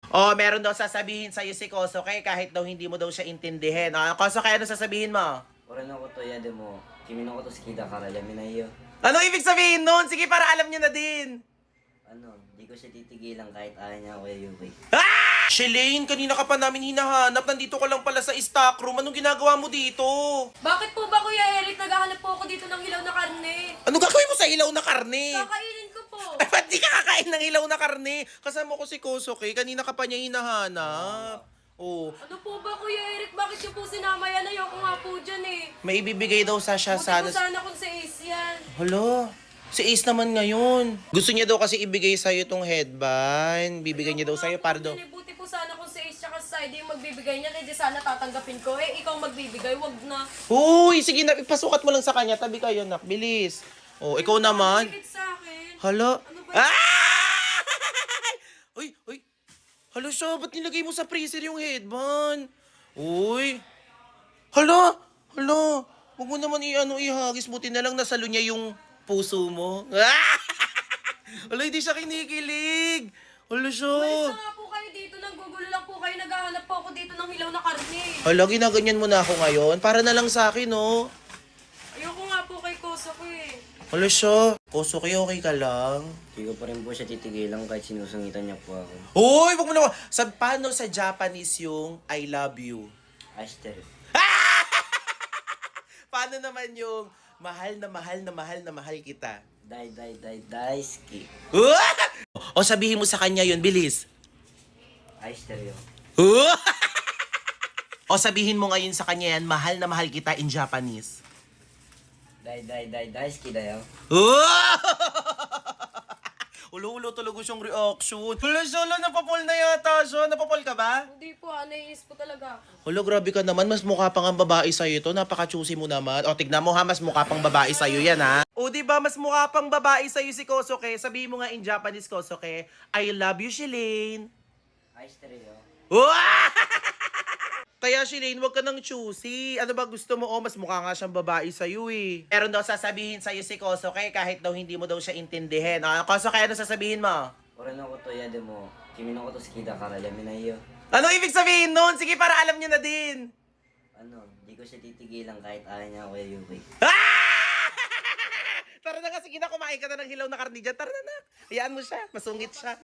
Oh, meron daw sasabihin sa'yo si Kosoke kahit daw hindi mo daw siya intindihin. Ah, Kosoke, ano sasabihin mo? 俺のこと嫌でも君のこと好きだからやめないよ。 Ano ibig sabihin nun? Sige, para alam niyo na din. Di ko siya titigilan kahit ayaw niya ako Yuki. Ah! Shelane, kanina ka pa namin hinahanap. Nandito ka lang pala sa stock room. Anong ginagawa mo dito? Bakit po ba, Kuya Eric, naghahanap po ako dito ng hilaw na karne? Ano gagawin mo sa ilaw na karne? Kakainin ko po. Ay, ba't di ka kakain ng ilaw na karne? Kasama ko si Kosoke. Kanina ka pa niya hinahanap. Oh, Ano po ba, Kuya Eric? Bakit niyo po sinama yan? Ayoko nga po dyan eh. may ibibigay daw sa siya Buti sana. po sana kung sa Ace yan. Hala, si Ace naman ngayon. Gusto niya daw kasi ibigay sa'yo tong headband. Bibigay niya daw sa'yo para daw. Buti po sana kung sa Ace tsaka sa Side yung magbibigay niya. Hindi sana tatanggapin ko. Eh, ikaw magbibigay. Wag na. Uy, sige na, ipasukat mo lang sa kanya. Tabi kayo, nak. Bilis. Oh, ikaw naman. Sikit sa akin. Hala. Ano ba? Ah! Uy, uy. Hala siya, ba't nilagay mo sa freezer yung headband? Uy. Hala, hala. Huwag mo naman ihagis. Buti na lang nasalo niya yung puso mo. Ah! Hala, hindi siya kinikilig. Hala siya. Umalis na nga po kayo dito. Nanggugulo lang po kayo. Naghahanap po ako dito ng hilaw na karne. Hala, ginaganyan mo na ako ngayon. Para na lang sa akin, oh. Ayoko nga po kay Koso ko eh. Hala siya. Kosoke, okay ka lang? Di ko pa rin po siya titigilan kahit sinusungitan niya po ako. Uy, wag mo naman. Paano sa Japanese yung I love you? Ashter. Paano naman yung mahal na mahal na mahal na mahal kita? Daisuki. O sabihin mo sa kanya yun, bilis. Ashter yo. O sabihin mo ngayon sa kanya yan, mahal na mahal kita in Japanese. Daisuki da yo. Ulo-ulo talaga siyang reaction. Hala siya, napapol na yata siya. Napapol ka ba? Hindi po, naiis po talaga ako. Hala, grabe ka naman. Mas mukha pang ang babae sa'yo ito. Napaka-choosy mo naman. O, tignan mo ha, mas mukha pang babae sa'yo yan ha. O, diba, mas mukha pang babae sa'yo si Kosoke. Sabihin mo nga in Japanese, Kosoke, I love you, Shelane. Ashter yo. Kaya Shelane, wag ka nang choosy. Ano ba gusto mo? O, mas mukha nga siyang babae sa'yo eh. Meron daw sasabihin sa'yo si Kosoke kahit daw hindi mo daw siya intindihin. Ah, Kosoke, ano sasabihin mo? 俺のこと嫌でも君のこと好きだからやめないよ。 Ano ibig sabihin nun? Sige, para alam niyo na din. Di ko siya titigilan kahit ayaw niya ako Yuki. Ah! Tara na nga, sige na, kumain ka na ng hilaw na karne dyan. Tara na na. Hayaan mo siya, masungit siya.